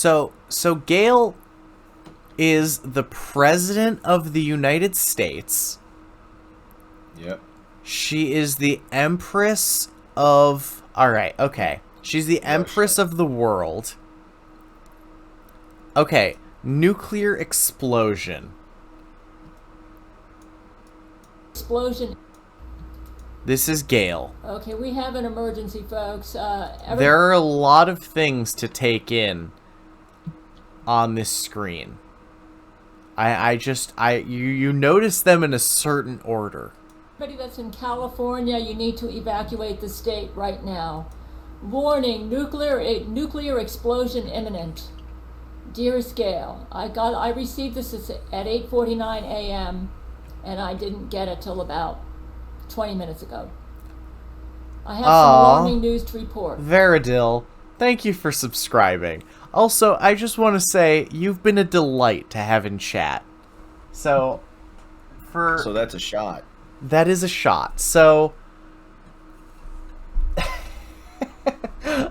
So Gail is the president of the United States. Yep. She is the Empress of... Alright, okay. She's the Empress of the world. Okay, nuclear explosion. Explosion. This is Gail. Okay, we have an emergency, folks. There are a lot of things to take in on this screen. You notice them in a certain order. Everybody that's in California, you need to evacuate the state right now. Warning, nuclear explosion imminent. Dearest Gail, I received this at 8:49 a.m. and I didn't get it till about 20 minutes ago. I have some alarming news to report. Veradil, thank you for subscribing. Also, I just want to say you've been a delight to have in chat. So that's a shot. That is a shot. So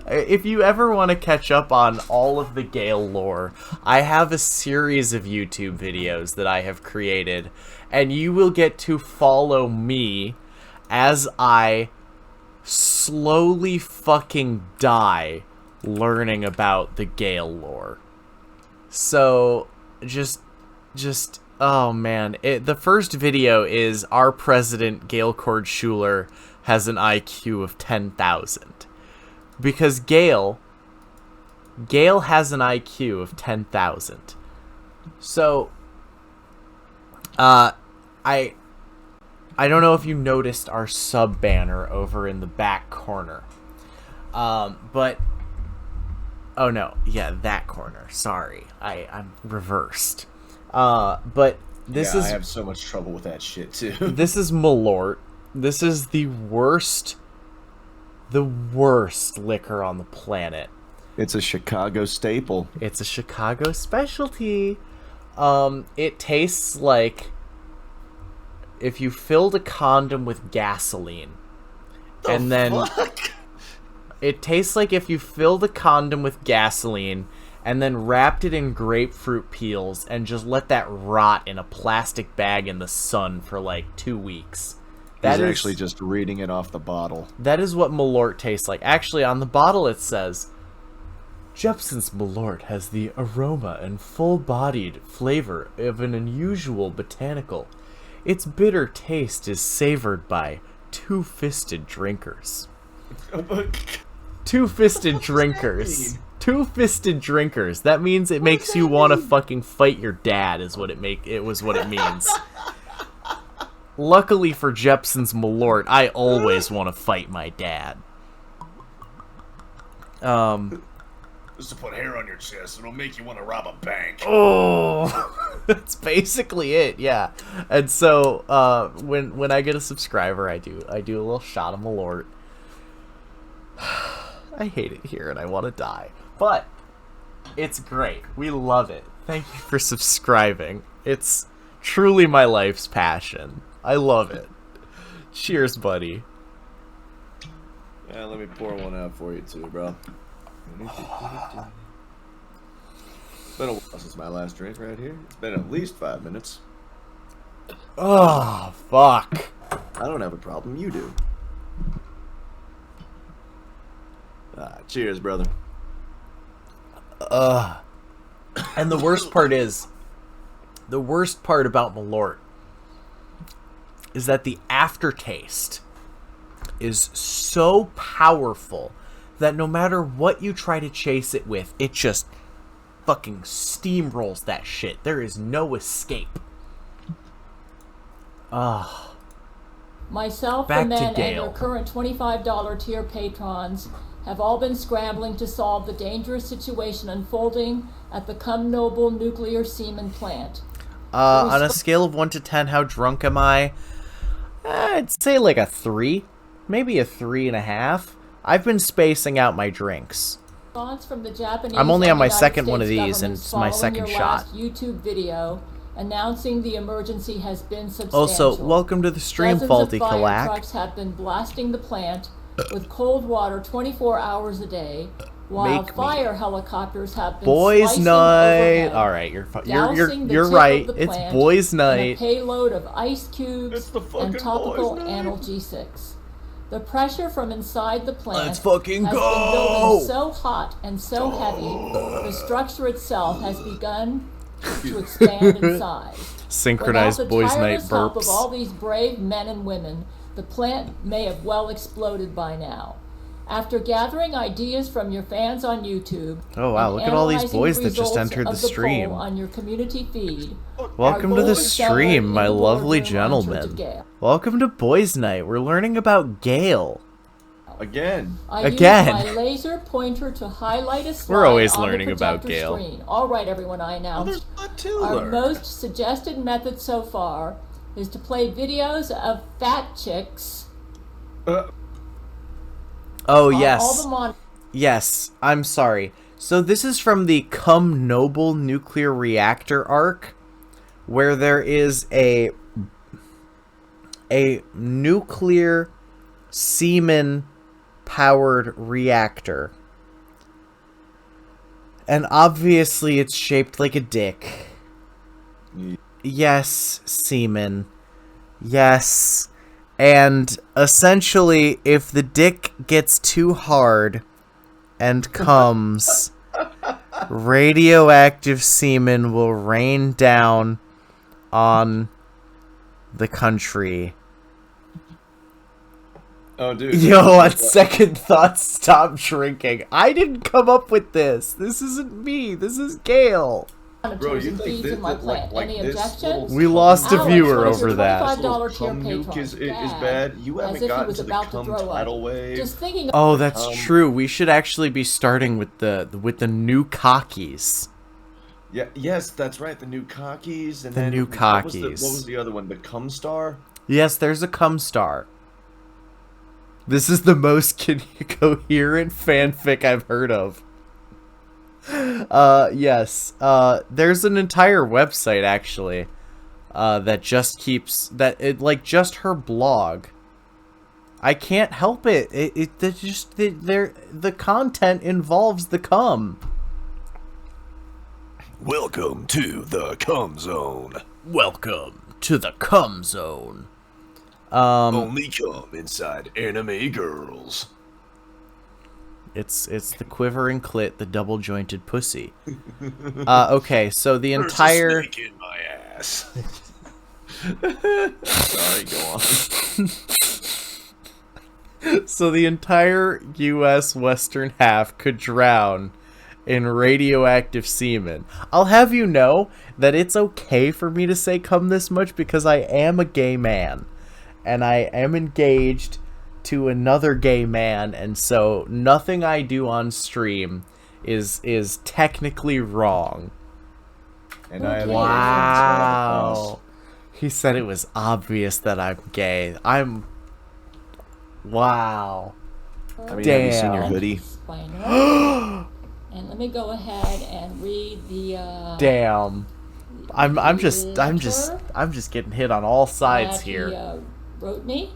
if you ever want to catch up on all of the Gale lore, I have a series of YouTube videos that I have created, and you will get to follow me as I slowly fucking die learning about the Gale lore. So, just oh man. The first video is our president, Gail Cord Schuler, has an IQ of 10,000. Because Gail has an IQ of 10,000. So, I don't know if you noticed our sub banner over in the back corner. But, oh no, yeah, that corner. Sorry, I'm reversed. But this is... I have so much trouble with that shit too. This is Malort. This is the worst liquor on the planet. It's a Chicago staple. It's a Chicago specialty. It tastes like if you filled a condom with gasoline. It tastes like if you filled a condom with gasoline and then wrapped it in grapefruit peels and just let that rot in a plastic bag in the sun for like 2 weeks. He's actually just reading it off the bottle. That is what Malort tastes like. Actually, on the bottle it says, Jepson's Malort has the aroma and full-bodied flavor of an unusual botanical. Its bitter taste is savored by two-fisted drinkers. Two-fisted drinkers. Two-fisted drinkers. That means it makes you want to fucking fight your dad, is what it means. Luckily for Jepson's Malort, I always want to fight my dad. Just to put hair on your chest, it'll make you want to rob a bank. Oh, that's basically it, yeah. And so, when I get a subscriber, I do a little shot of Malort. I hate it here and I want to die. But, it's great. We love it. Thank you for subscribing. It's truly my life's passion. I love it. Cheers, buddy. Yeah, let me pour one out for you too, bro. It's been a while since my last drink right here. It's been at least 5 minutes. Oh, fuck. I don't have a problem, you do. Cheers, brother. And the worst part about Malort is that the aftertaste is so powerful that no matter what you try to chase it with, it just fucking steamrolls that shit. There is no escape. Myself, the men, and your current $25 tier patrons have all been scrambling to solve the dangerous situation unfolding at the Cum Noble nuclear semen plant. On a scale of 1 to 10, how drunk am I? I'd say like a 3. Maybe a 3.5. I've been spacing out my drinks. From the Japanese I'm only on my United second States one of these, and it's my second your shot. last YouTube video announcing the emergency has been substantial. Also, welcome to the stream, Faulty Dozens of fire Kalak. trucks have been blasting the plant with cold water 24 hours a day, while Make fire me. helicopters have been Boys' slicing night. overhead, All right, you're dousing the you're tip right. of the It's plant boys' in a night. payload of ice It's cubes the fucking and topical boys' night. analgesics. The pressure from inside the plant Let's fucking has go! been building so hot and so heavy, the structure itself has begun to expand in size. Synchronized Without the boys' night tireless help of all burps. these brave men and women, the plant may have well exploded by now. After gathering ideas from your fans on YouTube, Oh, wow, and look at all these analyzing boys the that just results entered the of poll stream. on your community feed, Welcome our to the goal is celebrating stream, my in the lovely boardroom on Church of gentlemen. Gail. Welcome to boys' night. We're learning about Gail. Again. I Again. use my laser pointer to highlight a slide We're always on learning the about projector Gail. screen. All right, everyone, I Oh, announced. there's not to Our learn. most suggested method so far is to play videos of fat chicks Oh, on all yes. the mon- Yes, I'm sorry. So this is from the Come Noble nuclear reactor arc, where there is a nuclear semen powered reactor. And obviously it's shaped like a dick. Yes, semen. Yes. And essentially, if the dick gets too hard and comes, radioactive semen will rain down on the country. Oh, dude. Yo, on second thought, stop drinking. I didn't come up with this. This isn't me. This is Gail. Bro, monitors you and think feeds this, in my that, plant. like Any this objections? We lost a Alex, viewer what is your over that. $25 tier cum nuke patron? is Gag. bad. You As haven't if he gotten was to the about to cum throw up. tidal wave. Just thinking Oh, that's true. We should actually be starting with the new cockies. Yeah, yes, that's right. The new cockies and The then new what was cockies. the other one? The cum star. Yes, there's a cum star. This is the most coherent fanfic I've heard of. Yes. There's an entire website actually that just keeps just her blog. I can't help it. The content involves the cum. Welcome to the cum zone. Welcome to the cum zone. Only cum inside anime girls. It's the quivering clit, the double jointed pussy. Okay, so the entire There's a snake in my ass. Sorry, go on. so the entire U.S. western half could drown in radioactive semen. I'll have you know that it's okay for me to say cum this much because I am a gay man, and I am engaged to another gay man, and so nothing I do on stream is technically wrong. And I have Wow. He said it was obvious that I'm gay. Wow. I mean, have you seen your Damn. hoodie? And let me go ahead and read the Damn. I'm just getting hit on all sides that here. He wrote me.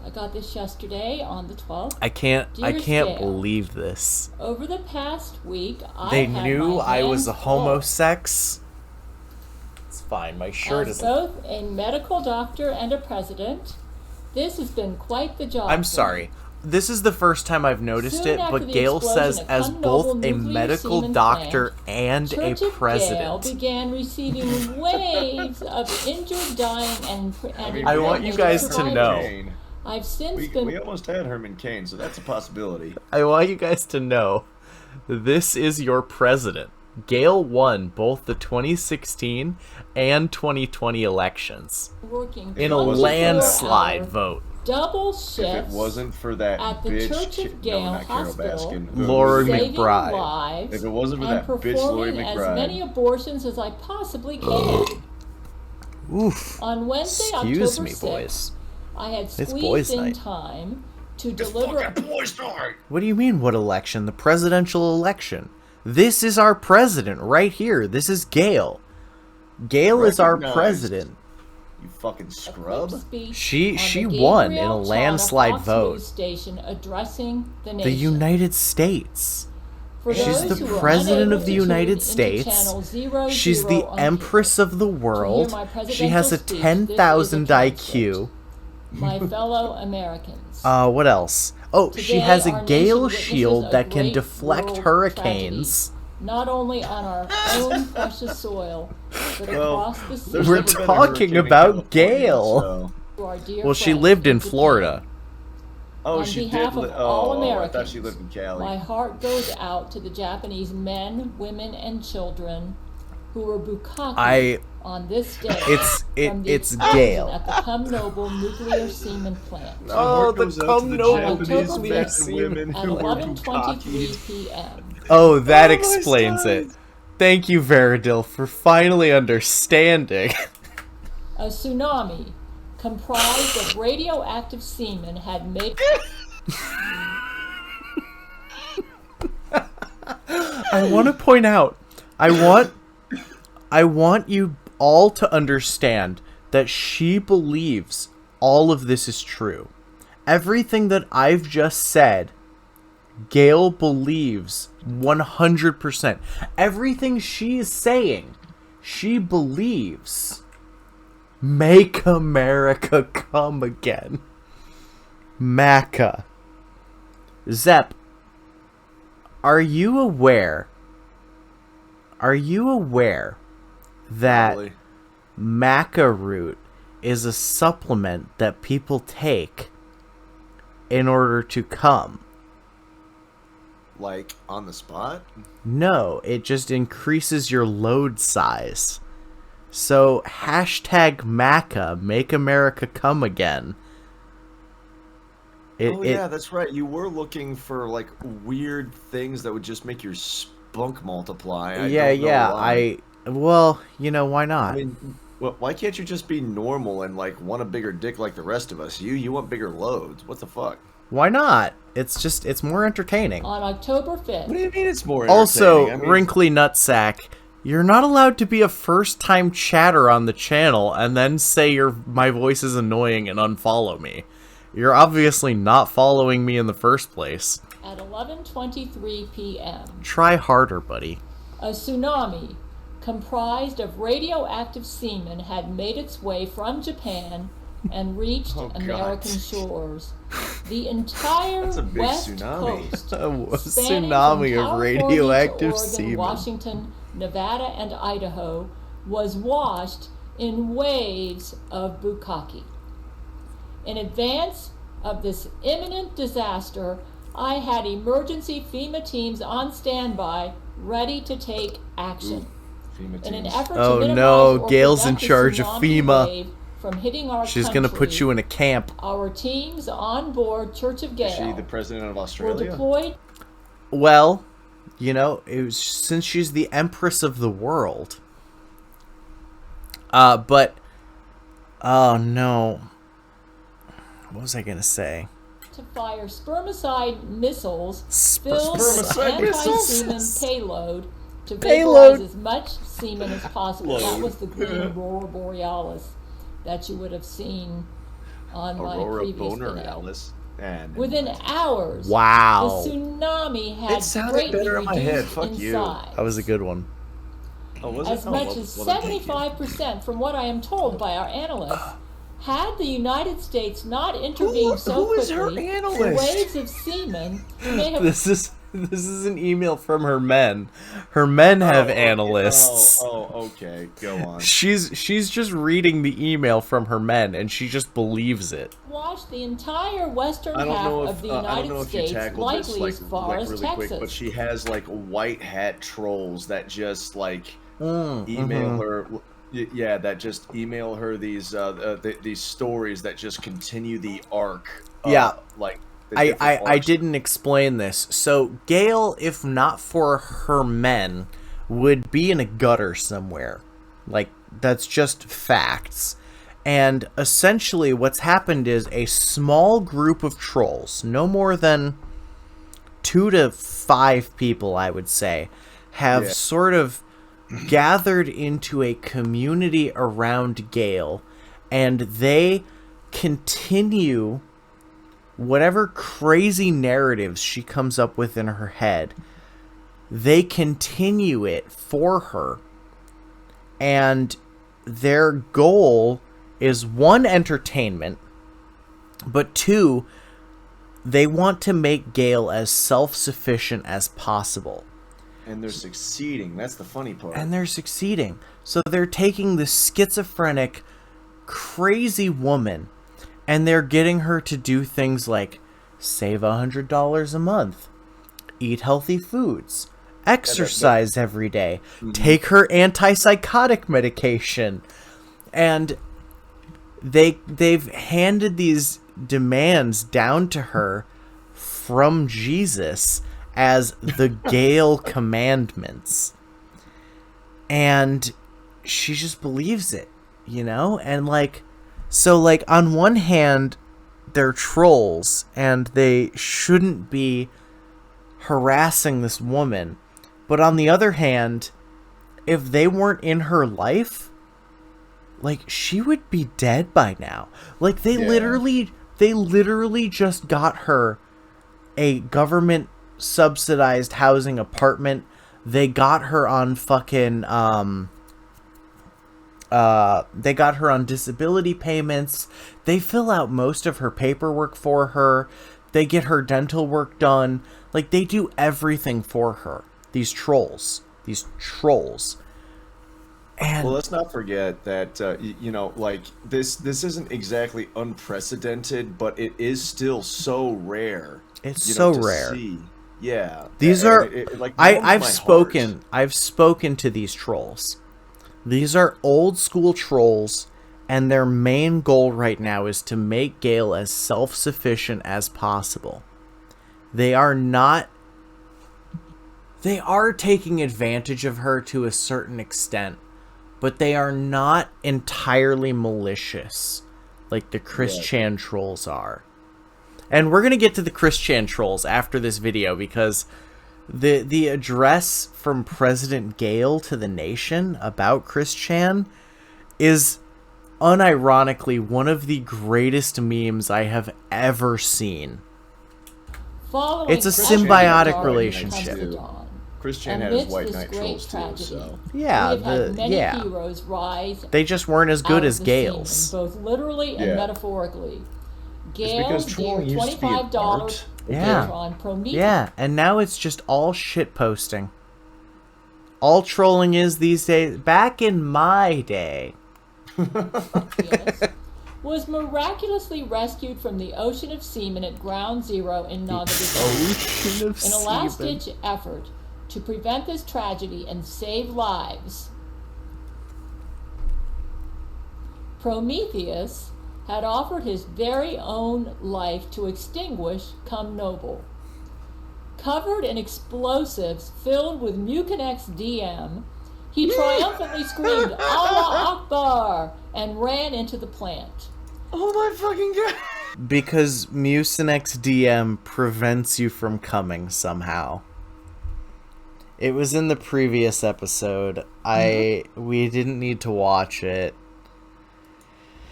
I got this yesterday on the 12th. I can't Dear Gail, believe this. Over the past week, They had knew my I was a hands full. homosex. It's fine. My shirt As is. both a medical doctor and a president, this has been quite the job. I'm for sorry. me. This is the first time I've noticed Soon it, after but the Gail explosion says at as Cum both Noble a nuclear medical semen doctor plant, and Church a of Gail president. began receiving waves of injured, dying, and I want you guys to survivors. know. I've since been We almost had Herman Cain, so that's a possibility. I want you guys to know this is your president. Gail won both the 2016 and 2020 elections working in a 24 landslide hour vote. double If shifts it wasn't for that at the bitch, Church of Gail no, not Carol Hospital, Baskin. Lori saving McBride. lives If it wasn't for and that bitch, Lori performing as McBride. many abortions as I possibly can. Oof. On Wednesday, Excuse October me, 6th, boys. I had It's squeezed boys' in night. time to It's deliver fucking boys' night. What do you mean, what election? The presidential election. This is our president right here. This is Gail. Gail is our Recognized. president. You fucking scrub. She won in a landslide vote. Station addressing the nation. The United States. For She's those the who are president of unable the to tune United into States. channel 00 She's the on Empress cable. of the world. my She has a presidential speech, 10,000 this is a IQ. My fellow Americans. What else? Oh, she Today, has a our Gale nation shield witnesses a that can great deflect world hurricanes. tragedy, not only on our own precious soil, but across the sea. There's We're never been a talking hurricane in about California, Gale. so- To our dear Well, she friends lived in Japan. Florida. Oh, On she did. behalf of Oh, all I Americans, thought she lived in Cali. my heart goes out to the Japanese men, women, and children who were bukkake on this day It's from the it's explosion Gale. at the Cum Noble nuclear semen plant. Oh, the goes out to Cum the Noble Japanese nuclear men and semen women At who were 11:23 bukkake. p.m. Oh, that Oh, my explains it. stars. Thank you, Veradil, for finally understanding. A tsunami comprised of radioactive semen had made. I want to point out, I want you all to understand that she believes all of this is true. Everything that I've just said, Gail believes 100%. Everything she is saying, she believes. Make America come again. Maca. Zep, are you aware that Probably. maca root is a supplement that people take in order to come? Like, on the spot? No, it just increases your load size. So, hashtag maca, make America come again. Yeah, that's right. You were looking for, like, weird things that would just make your spunk multiply. I don't know why. Well, you know, why not? I mean, why can't you just be normal and, like, want a bigger dick like the rest of us? You want bigger loads. What the fuck? Why not? It's more entertaining. On October 5th, What do you mean it's more Also, entertaining? I mean, wrinkly nutsack, you're not allowed to be a first-time chatter on the channel and then say my voice is annoying and unfollow me. You're obviously not following me in the first place. at 11:23 p.m., Try harder, buddy. a tsunami comprised of radioactive semen had made its way from Japan and reached Oh, God. American shores. The entire That's a big west tsunami. coast, A spanning tsunami from of California radioactive to Oregon, semen. Washington, Nevada, and Idaho, was washed in waves of bukkake. In advance of this imminent disaster, I had emergency FEMA teams on standby, ready to take action. FEMA In an teams. effort Oh, to minimize no, or Gail's prevent in charge of the tsunami FEMA. wave from hitting our She's country, gonna put you in a camp. our teams on board Church of Is she Gail the president of were Australia? deployed Well, you know, since she's the Empress of the world. But... Oh, no. What was I gonna say? to fire spermicide missiles filled with Spermicide anti-semen missiles. payload to Payload. vaporize as much semen as possible. That was the green aurora borealis that you would have seen on my Aurora previous Boner video. Alice. And Within hours, Wow. the tsunami had It sounded greatly better in my head. reduced Fuck in you. size. That was a good one. Oh, was As it? much Oh, as well, then thank you. 75%, from what I am told by our analysts, had the United States not intervened so who is her quickly, the analyst? waves of semen may have This is an email from her men. Her men have Oh, okay. analysts. Oh, okay. Go on. She's just reading the email from her men, and she just believes it. washed the entire western I don't half know of if the I don't United know if you States, tackled this likely as far as really Texas. quick, but she has like white hat trolls that just like email mhm. her. Yeah, that just email her these stories that just continue the arc. Yeah. like the I different arcs. didn't explain this. So Gail, if not for her men, would be in a gutter somewhere. Like, that's just facts. And essentially what's happened is a small group of trolls, no more than 2 to 5 people, I would say, have Yeah. sort of gathered into a community around Gail and they continue whatever crazy narratives she comes up with in her head. They continue it for her. And their goal is, one, entertainment, but two, they want to make Gail as self-sufficient as possible. And they're succeeding. That's the funny part. And they're succeeding. So they're taking this schizophrenic, crazy woman, and they're getting her to do things like save $100 a month, eat healthy foods, exercise every day, take her antipsychotic medication. And they've handed these demands down to her from Jesus as the Gail commandments. And she just believes it, you know? And like, so like on one hand, they're trolls and they shouldn't be harassing this woman. But on the other hand, if they weren't in her life, like, she would be dead by now. Like, they literally just got her a government subsidized housing apartment. They got her on fucking they got her on disability payments. They fill out most of her paperwork for her. They get her dental work done. Like, they do everything for her. These trolls. And well, let's not forget that you know, like, this isn't exactly unprecedented, but it is still so rare. It's so rare. See. Yeah. These are like, I've spoken to these trolls. These are old school trolls, and their main goal right now is to make Gail as self-sufficient as possible. They are taking advantage of her to a certain extent, but they are not entirely malicious like the Chris Chan trolls are. And we're going to get to the Chris Chan trolls after this video, because the address from President Gail to the nation about Chris Chan is unironically one of the greatest memes I have ever seen. It's a symbiotic relationship. Chris Chan had his White Knight trolls too, so yeah, heroes rise. They just weren't as good as Gail's, both literally and metaphorically. Gail's dear $25 Patreon Prometheus. Yeah, and now it's just all shit posting. All trolling is these days. Back in my day, was miraculously rescued from the ocean of semen at Ground Zero in Nagasaki. In a last-ditch effort to prevent this tragedy and save lives, Prometheus had offered his very own life to extinguish Come Noble. Covered in explosives filled with Mucinex DM, he triumphantly screamed, Allah Akbar, and ran into the plant. Oh my fucking god! Because Mucinex DM prevents you from coming somehow. It was in the previous episode. We didn't need to watch it.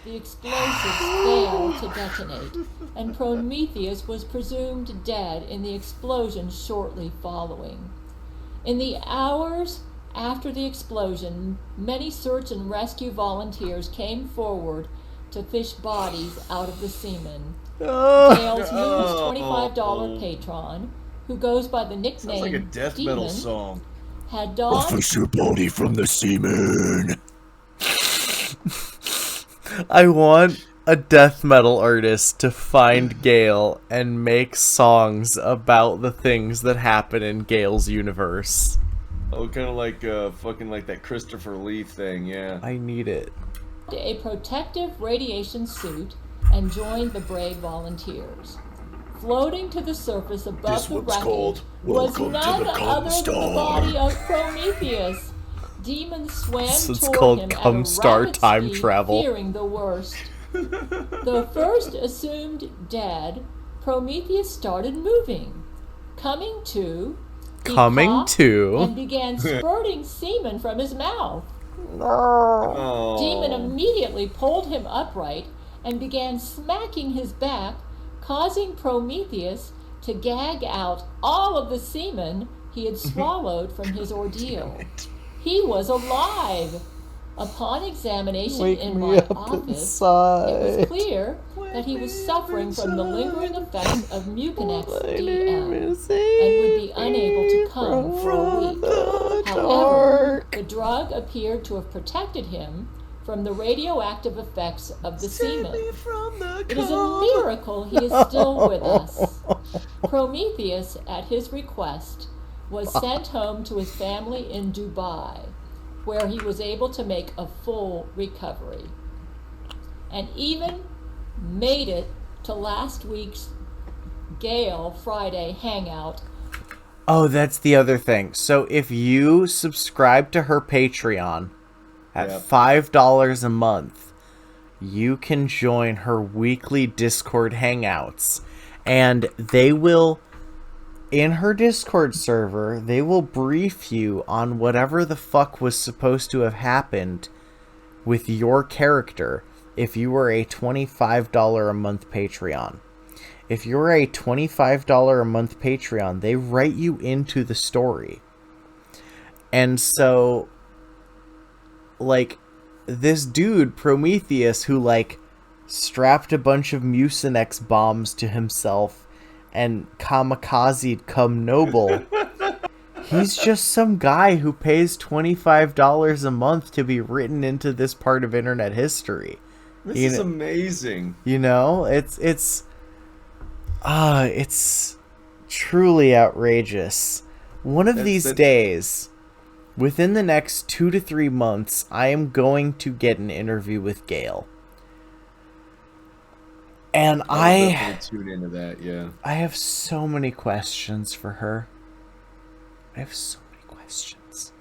The explosives failed to detonate, and Prometheus was presumed dead in the explosion shortly following. In the hours after the explosion, many search and rescue volunteers came forward to fish bodies out of the semen. Gail's newest $25 patron, who goes by the nickname sounds like a death Demon, metal song, had donned your body from the semen. I want a death metal artist to find Gail and make songs about the things that happen in Gail's universe. Oh, kind of like fucking like that Christopher Lee thing, yeah. I need it. a protective radiation suit and joined the brave volunteers. Floating to the surface above the wreckage was none other than the body of Prometheus. Demons swam toward him at a rapid time speed, travel. fearing the worst. Though first assumed dead, Prometheus started moving. Coming to, and began spurting semen from his mouth. Oh. Demon immediately pulled him upright and began smacking his back, causing Prometheus to gag out all of the semen he had swallowed from his ordeal. He was alive. Upon examination in my office, it was clear that he was suffering from the lingering effects of Mucinex DM and would be unable to come for a week. However, the drug appeared to have protected him from the radioactive effects of the semen. It is a miracle he is still with us. Prometheus, at his request, was sent home to his family in Dubai, where he was able to make a full recovery, and even made it to last week's Gail Friday hangout. Oh, that's the other thing. So if you subscribe to her Patreon at $5 a month, you can join her weekly Discord hangouts, and they will, in her Discord server, they will brief you on whatever the fuck was supposed to have happened with your character if you were a $25 a month Patreon. If you're a $25 a month Patreon, they write you into the story. And so, like, this dude, Prometheus, who, like, strapped a bunch of Mucinex bombs to himself and kamikazed Come Noble, he's just some guy who pays $25 a month to be written into this part of internet history. This is amazing. You know, it's truly outrageous. One of these days, within the next 2 to 3 months, I am going to get an interview with Gail. And I'll tune into that, yeah. I have so many questions for her. I have so many questions.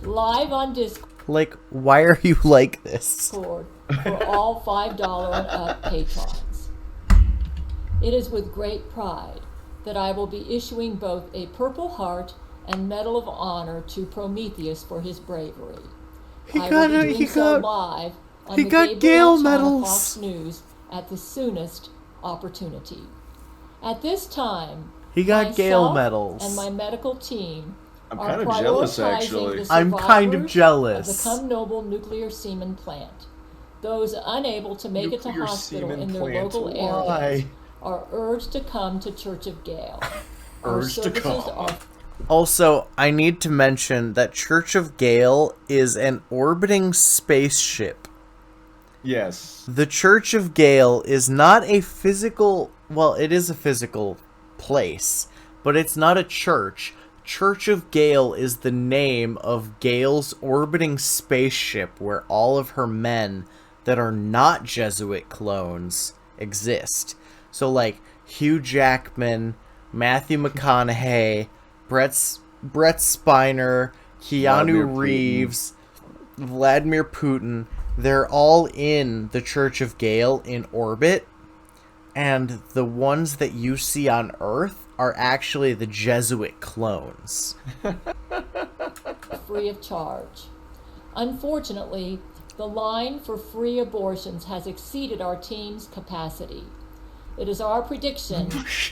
Live on Discord. Like, why are you like this? For all $5 and up patrons. It is with great pride that I will be issuing both a Purple Heart and Medal of Honor to Prometheus for his bravery. I will be doing so live on the Gail channel Fox News at the soonest opportunity. At this time, he got Gail medals and my medical team I'm are kind of jealous, prioritizing actually. the I'm kind of survivors jealous. of the Come Noble nuclear semen plant. Those unable to make it to hospital in their local areas are urged to come to Church of Gail. Urged to come. Also, I need to mention that Church of Gail is an orbiting spaceship. Yes. The Church of Gail is not a physical... Well, it is a physical place, but it's not a church. Church of Gail is the name of Gail's orbiting spaceship where all of her men that are not Jesuit clones exist. So, like, Hugh Jackman, Matthew McConaughey, Brett Spiner, Keanu Reeves, Vladimir Putin, they're all in the Church of Gail in orbit, and the ones that you see on Earth are actually the Jesuit clones. Free of charge. Unfortunately, the line for free abortions has exceeded our team's capacity. It is our prediction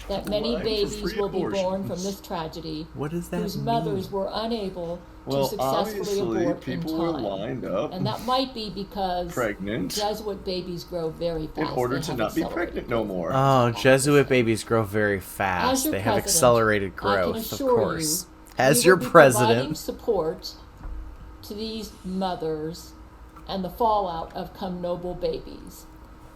that many babies will be born from this tragedy What does that whose mean? mothers were unable to successfully abort in people time. were lined up And that might be because pregnant Jesuit babies grow very fast. in order They to have not be accelerated pregnant no more. Oh, Jesuit babies grow very fast. As your They have president, accelerated I can growth, of assure course. you, As we your will be providing president. support to these mothers and the fallout of Come Noble babies.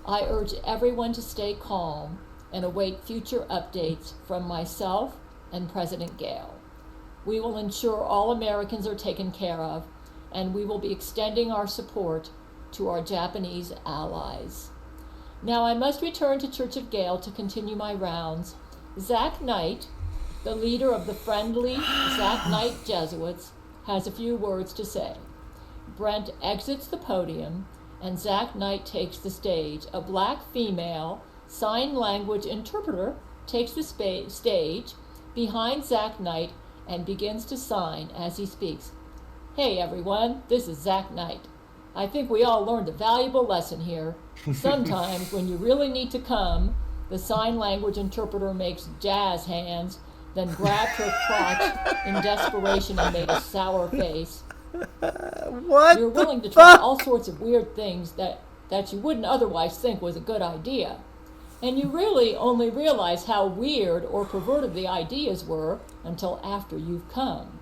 I urge everyone to stay calm and await future updates from myself and President Gail. We will ensure all Americans are taken care of, and we will be extending our support to our Japanese allies. Now I must return to Church of Gail to continue my rounds. Zach Knight, the leader of the friendly Zach Knight Jesuits, has a few words to say. Brent exits the podium, and Zach Knight takes the stage. A black female sign language interpreter takes the stage behind Zach Knight and begins to sign as he speaks. Hey everyone, this is Zach Knight. I think we all learned a valuable lesson here. Sometimes when you really need to come, the sign language interpreter makes jazz hands, then grabbed her crotch in desperation and made a sour face. What? You're willing to try all sorts of weird things that you wouldn't otherwise think was a good idea. And you really only realize how weird or perverted the ideas were until after you've come.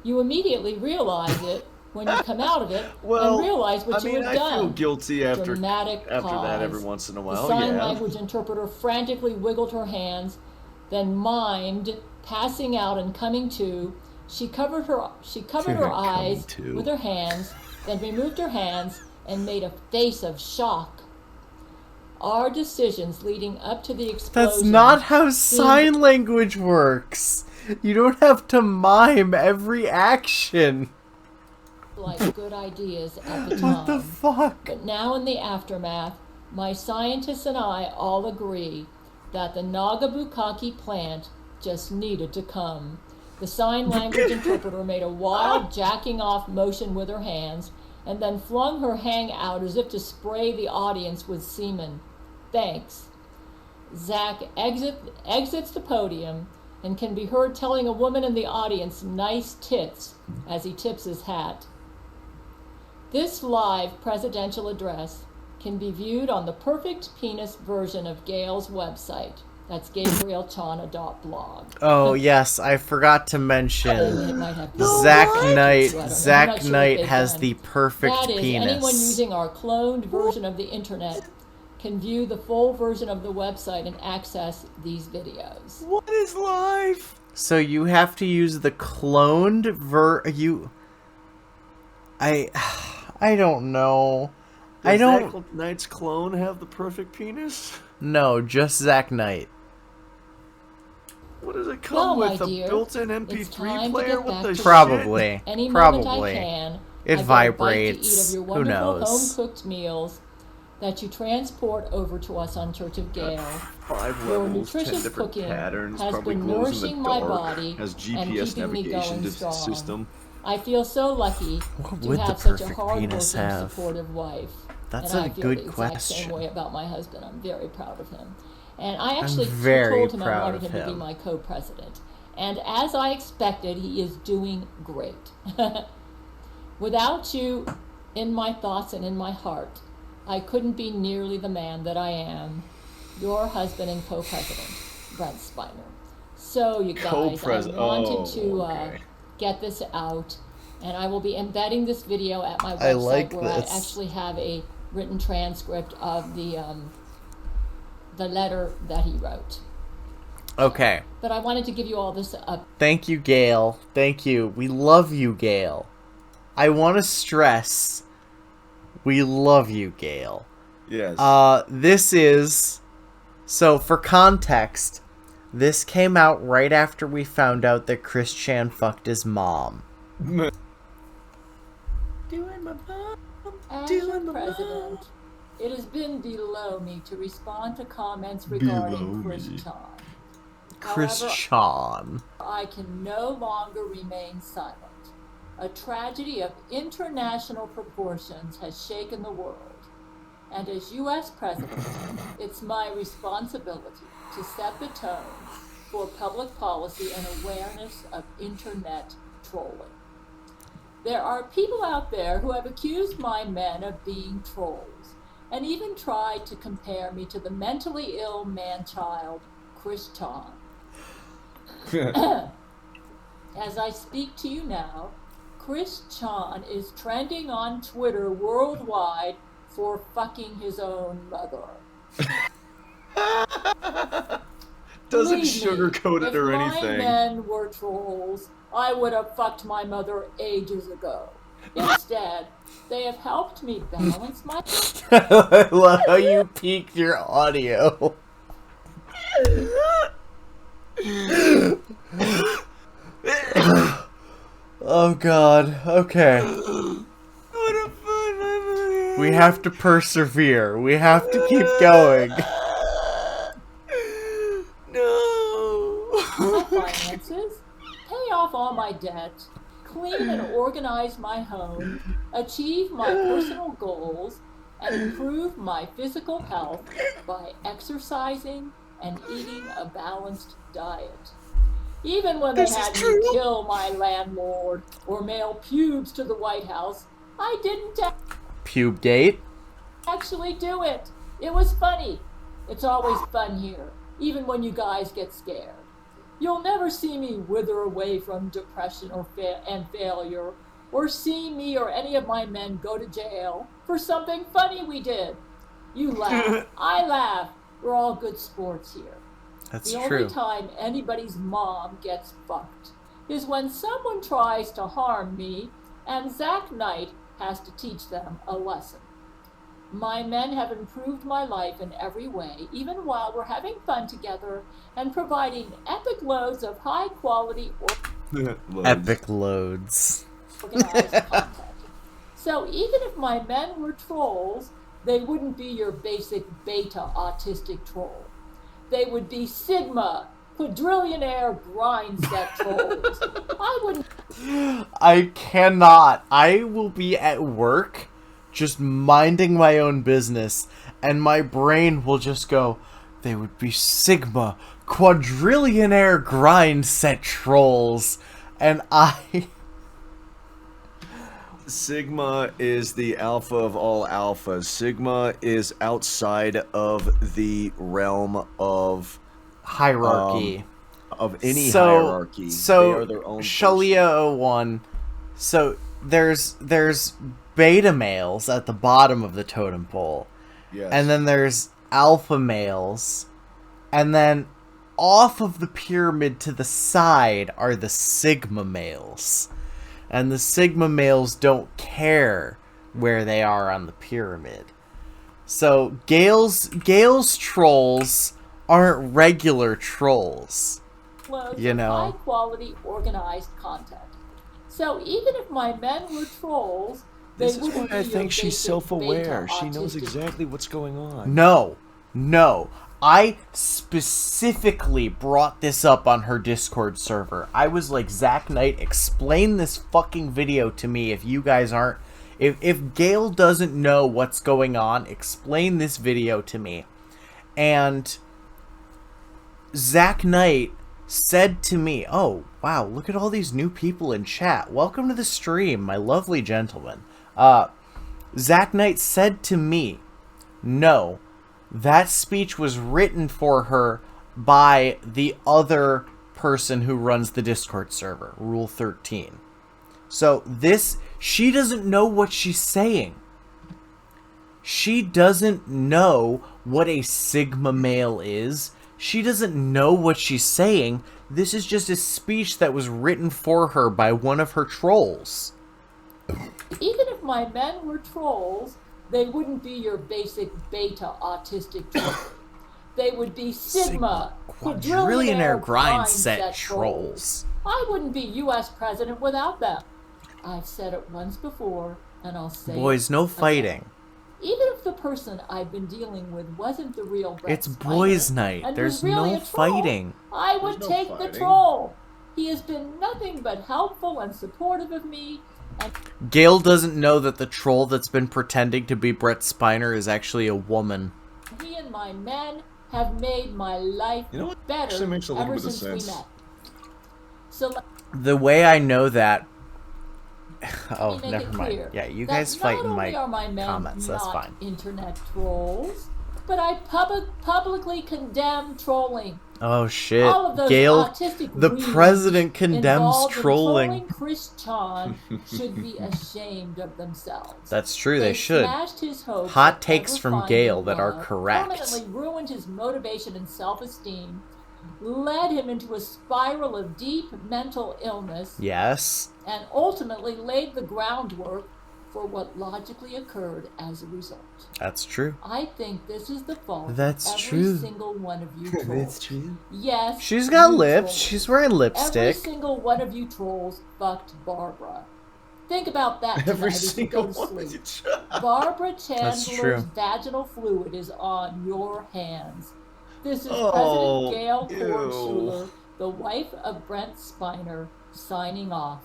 You immediately realize it when you come out of it and realize what you had done. I feel guilty after Dramatic that pause. every once in a while. The sign language interpreter frantically wiggled her hands, then mimed passing out and coming to. She covered her eyes with her hands, then removed her hands and made a face of shock. Our decisions leading up to the explosion. That's not how sign language works. You don't have to mime every action. Like good ideas at the time. What the fuck? But now in the aftermath, my scientists and I all agree that the Nagabukaki plant just needed to come. The sign language interpreter made a wild jacking off motion with her hands and then flung her hang out as if to spray the audience with semen. Thanks. Zach exits the podium and can be heard telling a woman in the audience nice tits as he tips his hat. This live presidential address can be viewed on the Perfect Penis version of Gail's website. That's gabrielchana.blog. Oh, yes, I forgot to mention Zach Knight has the perfect that is, penis. Anyone using our cloned version of the internet can view the full version of the website and access these videos. What is live? So you have to use the cloned I don't know. Does Zach Knight's clone have the perfect penis? No, just Zach Knight. What does it come with? A built-in MP3 player? What the shit? Probably. Any Probably. moment I can, It vibrates. Of your Who knows? home-cooked meals that you transport over to us on Church of Gail. 5 Your levels, 10 nutritious different cooking patterns, has probably been glows in nourishing the my dark, body has and GPS keeping me navigation going strong. system. I feel so lucky What to would have the such a perfect hardworking, penis have? supportive wife. That's and a I feel good the exact question. same way about my husband. I'm very proud of him. And I actually very told him I proud wanted of him to be him. my co-president. And as I expected, he is doing great. Without you in my thoughts and in my heart, I couldn't be nearly the man that I am. Your husband and co-president, Brent Spiner. So, you guys, I wanted to get this out, and I will be embedding this video at my website where I actually have a written transcript of the letter that he wrote. Okay. But I wanted to give you all this up. Thank you, Gail. Thank you. We love you, Gail. I want to stress, we love you, Gail. Yes. This is... So, for context, this came out right after we found out that Chris Chan fucked his mom. Doing my mom. As your president, it has been below me to respond to comments regarding Chris Chan. Chris However, Chan. I can no longer remain silent. A tragedy of international proportions has shaken the world. And as U.S. President, it's my responsibility to set the tone for public policy and awareness of internet trolling. There are people out there who have accused my men of being trolls, and even tried to compare me to the mentally ill man-child, Chris Chan. As I speak to you now, Chris Chan is trending on Twitter worldwide for fucking his own mother. Doesn't Believe sugarcoat me, it or if anything. my men were trolls, I would have fucked my mother ages ago. Instead, they have helped me balance my... I love how you peaked your audio. Oh god, okay. What a fun memory. We have to persevere. We have to keep going. My finances, pay off all my debt, clean clean and organize my home, achieve my personal goals, and improve my physical health by exercising and eating a balanced diet. Even when they had me kill my landlord or mail pubes to the White House, I didn't Pubegate? actually do it. It was funny. It's always fun here, even when you guys get scared. You'll never see me wither away from depression and failure, or see me or any of my men go to jail for something funny we did. You laugh. I laugh. We're all good sports here. That's the true. only time anybody's mom gets fucked is when someone tries to harm me and Zach Knight has to teach them a lesson. My men have improved my life in every way, even while we're having fun together and providing epic loads of high quality Epic loads. organized content. So even if my men were trolls, they wouldn't be your basic beta autistic troll. They would be Sigma, quadrillionaire grind set trolls. I wouldn't. I cannot. I will be at work just minding my own business, and my brain will just go, they would be Sigma, quadrillionaire grind set trolls. And Sigma is the alpha of all alphas. Sigma is outside of the realm of hierarchy. Of any hierarchy. So, they are their own Shalia 01. So, there's beta males at the bottom of the totem pole. Yes. And then there's alpha males. And then off of the pyramid to the side are the Sigma males. And the Sigma males don't care where they are on the pyramid. So Gail's trolls aren't regular trolls. You know? High quality organized content. So even if my men were trolls, This is why I think she's self-aware. She knows autistic. exactly what's going on. No. I specifically brought this up on her Discord server. I was like, Zach Knight, explain this fucking video to me if you guys aren't... If Gail doesn't know what's going on, explain this video to me. And Zach Knight said to me, oh, wow, look at all these new people in chat. Welcome to the stream, my lovely gentlemen. Zach Knight said to me, no, that speech was written for her by the other person who runs the Discord server, Rule 13. So she doesn't know what she's saying. She doesn't know what a Sigma male is. She doesn't know what she's saying. This is just a speech that was written for her by one of her trolls. Even if my men were trolls, they wouldn't be your basic beta autistic troll. They would be Sigma, quadrillionaire grind set trolls. I wouldn't be U.S. president without them. I've said it once before, and I'll say Boys, no fighting. Again. Even if the person I've been dealing with wasn't the real Brett It's boys' night. There's no fighting. I would take the troll. He has been nothing but helpful and supportive of me. And Gail doesn't know that the troll that's been pretending to be Brett Spiner is actually a woman. He and my men have made my life better ever since we met. So the way I know that... Oh, never mind. Yeah, you guys fight in my comments. That's fine. Internet trolls, but I publicly condemn trolling. Oh shit! All of those Gail, autistic the president condemns trolling. Chris Chan should be ashamed of themselves. That's true. They should. Smashed his hopes Hot takes from Gail that are correct. Permanently ruined his motivation and self-esteem. Led him into a spiral of deep mental illness. Yes. And ultimately laid the groundwork for what logically occurred as a result. That's true. I think this is the fault That's of every true. single one of you trolls. That's true. Yes. She's got you lips. trolls. She's wearing lipstick. Every single one of you trolls fucked Barbara. Think about that tonight Every as you go single to one. sleep. Barbara Chandler's true. vaginal fluid is on your hands. This is Oh, President Gail ew. Kornschuler, the wife of Brent Spiner, signing off.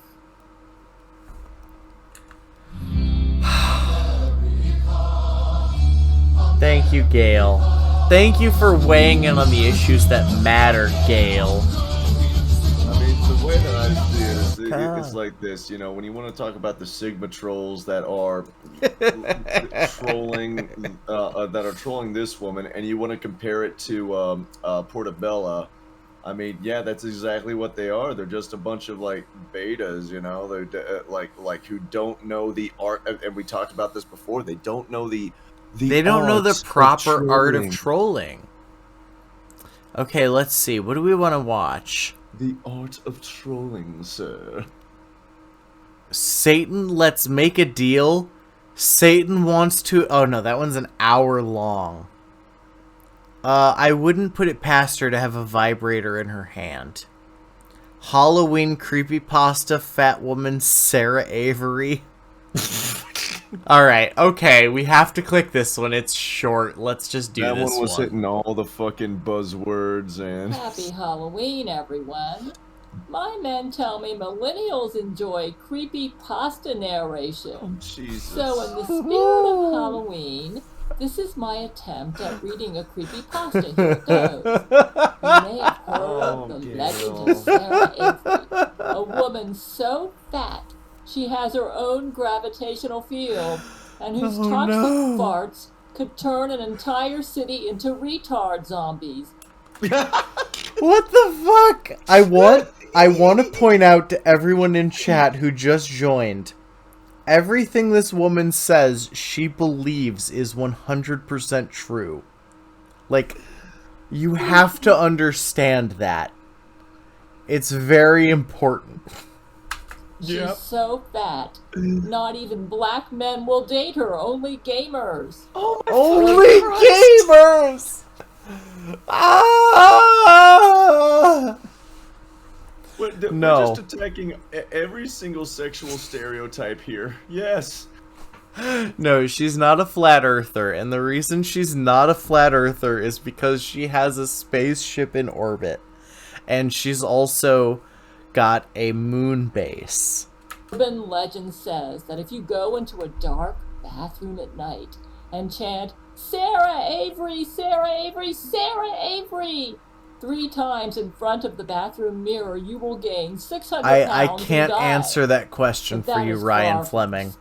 Thank you, Gail. Thank you for weighing in on the issues that matter, Gail. I mean, the way that I see it is it's like this, you know, when you want to talk about the Sigma trolls that are trolling this woman, and you want to compare it to Portobello. I mean, yeah, that's exactly what they are. They're just a bunch of like betas, you know. They're like who don't know the art, and we talked about this before. They don't know they don't know the arts proper art of trolling. Okay, let's see. What do we want to watch? The art of trolling, sir. Satan, let's make a deal. Satan wants to... Oh, no, that one's an hour long. I wouldn't put it past her to have a vibrator in her hand. Halloween creepypasta fat woman Sarah Avery. Alright, okay, we have to click this one. It's short. Let's just do this one. That one was hitting all the fucking buzzwords and... Happy Halloween, everyone. My men tell me millennials enjoy creepy pasta narration. Oh, Jesus. So in the spirit of Halloween, this is my attempt at reading a creepy pasta. Here it goes. You may have heard of the legend of Sarah Avery, a woman so fat she has her own gravitational field, and whose toxic farts could turn an entire city into retard zombies. What the fuck? I want to point out to everyone in chat who just joined, everything this woman says she believes is 100% true. Like, you have to understand that. It's very important. She's so fat, not even black men will date her, only gamers. Oh my Only gamers! Ah! We're just attacking every single sexual stereotype here. Yes. No, she's not a flat earther, and the reason she's not a flat earther is because she has a spaceship in orbit. And she's also got a moon base. Urban legend says that if you go into a dark bathroom at night and chant, Sarah Avery, Sarah Avery, Sarah Avery, 3 times in front of the bathroom mirror, you will gain 600 pounds I can't and die. answer that question for you, Ryan Fleming.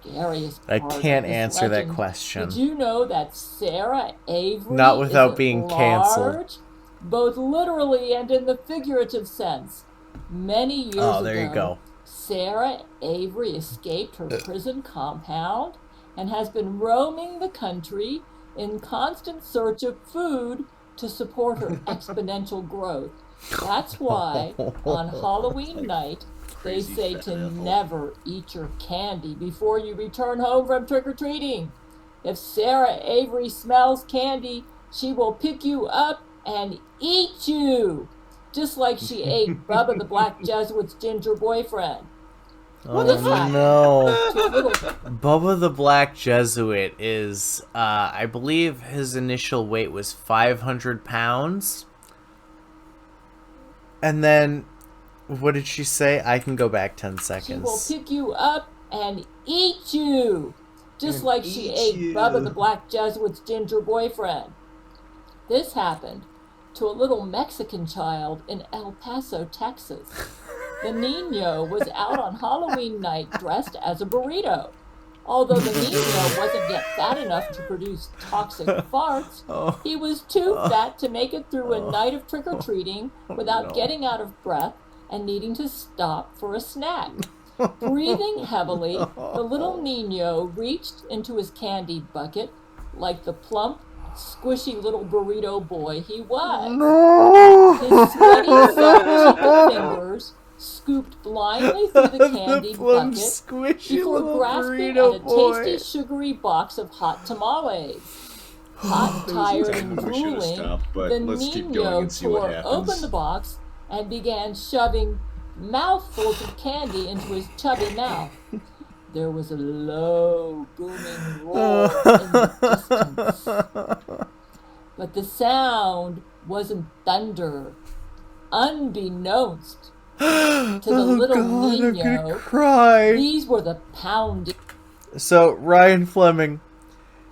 I can't answer that legend. question. Did you know that Sarah Avery Not without is being large, canceled. both literally and in the figurative sense? Many years ago, there you go. Sarah Avery escaped her prison compound and has been roaming the country in constant search of food to support her exponential growth. That's why on Halloween night they say to never eat your candy before you return home from trick-or-treating. If Sarah Avery smells candy, she will pick you up and eat you, just like she ate Bubba the Black Jesuit's ginger boyfriend. Oh no. Bubba the Black Jesuit is, I believe his initial weight was 500 pounds. And then, what did she say? I can go back 10 seconds. She will pick you up and eat you, just like she ate Bubba the Black Jesuit's ginger boyfriend. This happened to a little Mexican child in El Paso, Texas. The Nino was out on Halloween night dressed as a burrito. Although the Nino wasn't yet fat enough to produce toxic farts, he was too fat to make it through a night of trick-or-treating without getting out of breath and needing to stop for a snack. Breathing heavily, the little Nino reached into his candy bucket like the plump, squishy little burrito boy he was. His sweaty, soft fingers scooped blindly through the candy bucket before grasping at a tasty, sugary box of hot tamales. Hot, tired, and drooling, the Nino tore open the box and began shoving mouthfuls of candy into his chubby mouth. There was a low, booming roar in the distance. But the sound wasn't thunder. Unbeknownst to the little Nino, I'm gonna cry. These were the pounding. So, Ryan Fleming,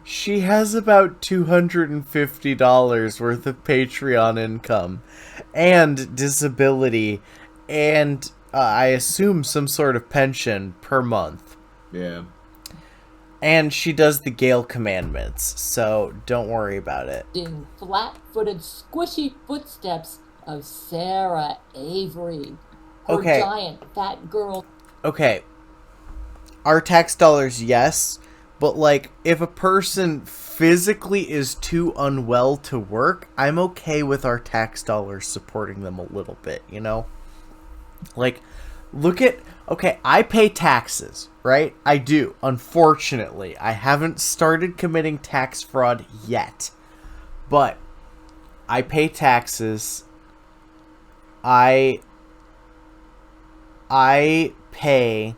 She has about $250 worth of Patreon income and disability and I assume some sort of pension per month. Yeah. And she does the Gale commandments, so don't worry about it. In flat-footed, squishy footsteps of Sarah Avery, her Okay. giant fat girl. Okay. Our tax dollars, yes, but like if a person physically is too unwell to work, I'm okay with our tax dollars supporting them a little bit, you know? Like, look at... Okay, I pay taxes, right? I do. Unfortunately, I haven't started committing tax fraud yet. But I pay taxes. I pay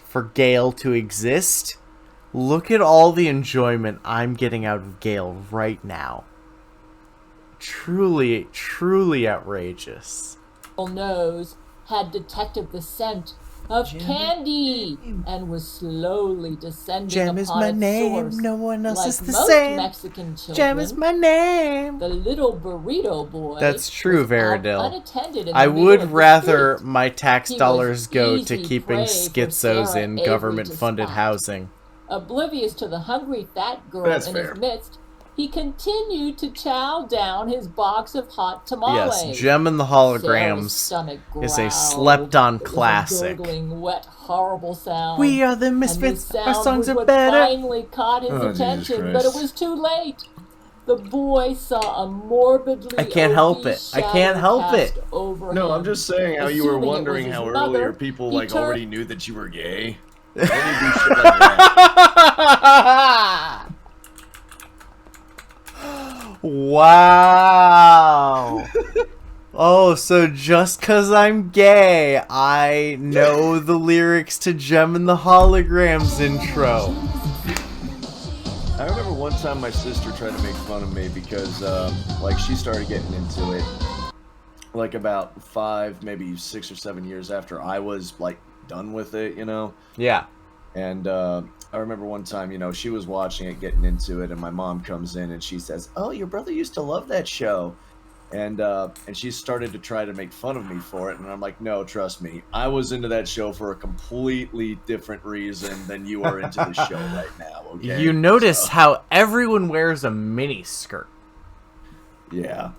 for Gail to exist. Look at all the enjoyment I'm getting out of Gail right now. Truly, truly outrageous. Nose had detected the scent of candy and was slowly descending Jam is upon my its name, source. no one else Like is the most same. Mexican children, Jam is my name. the little burrito boy. That's true, was out Veradil. unattended in I the middle would of the rather street. my tax He was dollars go to easy keeping prey for schizos Sarah in Avery government-funded to spot. housing. Oblivious to the hungry fat girl That's in fair. his midst, he continued to chow down his box of hot tamales. Yes, Gem and the Sarah's Holograms stomach is a growled. slept-on It was classic. a gurgling, wet, horrible sound. We are the And misfits, this our sound songs was are what better. finally caught his Oh, Jesus attention, but it Christ. was too late. The boy saw a morbidly I can't help obese it. I can't shadow help it. cast over No, him. I'm just saying how you were Assuming it was wondering his how mother, earlier people he like turned- already knew that you were gay. Then you do shit like that. Wow. Oh, so just because I'm gay, I know the lyrics to Gem and the Holograms intro. I remember one time my sister tried to make fun of me because, like, she started getting into it, like, about 5, maybe 6 or 7 years after I was, like, done with it, you know? Yeah. And, I remember one time, you know, she was watching it, getting into it, and my mom comes in and she says, "Oh, your brother used to love that show." And she started to try to make fun of me for it, and I'm like, no, trust me, I was into that show for a completely different reason than you are into the show right now, okay? You notice how everyone wears a mini skirt. Yeah.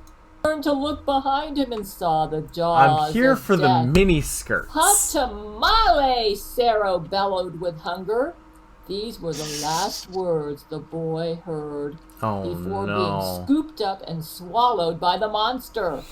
Turned to look behind him and saw the jaws I'm here of for the death. mini Hot skirts. tamale! Sarah bellowed with hunger. These were the last words the boy heard Oh before being no. scooped up and swallowed by the monster.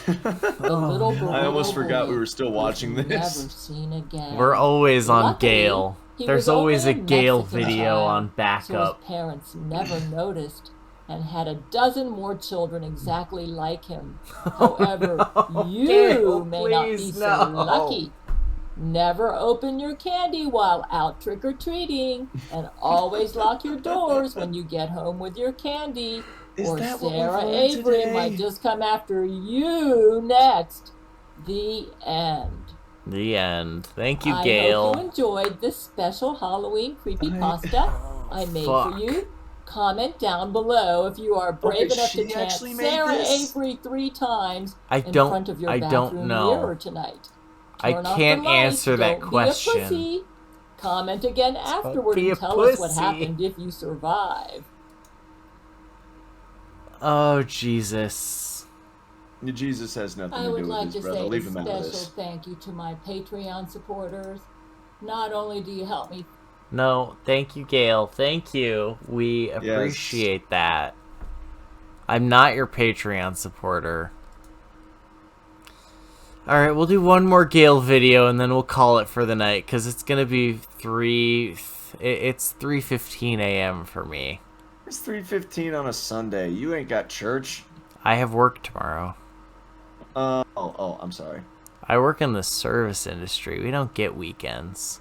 The little I almost burrito forgot boy we were still watching was this. Never seen again. We're always on Luckily, Gale. he There's was always a only Gale Mexican video child, on So backup. his parents never noticed and had a dozen more children exactly like him. However, you Gale, may not be please, so no. lucky. Never open your candy while out trick-or-treating, and always lock your doors when you get home with your candy, Is or that what we've Sarah learned Avery today? might just come after you next. The end. The end. Thank you, I Gale. hope you enjoyed this special Halloween creepypasta I made fuck. for you. Comment down below if you are brave Okay, enough to she chant actually made Sarah this? Avery 3 times I in don't- front of your I don't bathroom know. mirror tonight. I Turn off can't the lights, answer that don't question. Be a pussy. Comment again afterward be a and tell us what pussy. happened if you survive. Oh, Jesus. Jesus has nothing I to would do with like his to brother. say a Leave him out of special this. thank you to my Patreon supporters. Not only do you help me No, thank you, Gale. Thank you. We appreciate that. I'm not your Patreon supporter. Alright, we'll do one more Gale video and then we'll call it for the night, because it's going to be it's 3:15 a.m. for me. It's 3:15 on a Sunday. You ain't got church. I have work tomorrow. I'm sorry. I work in the service industry. We don't get weekends.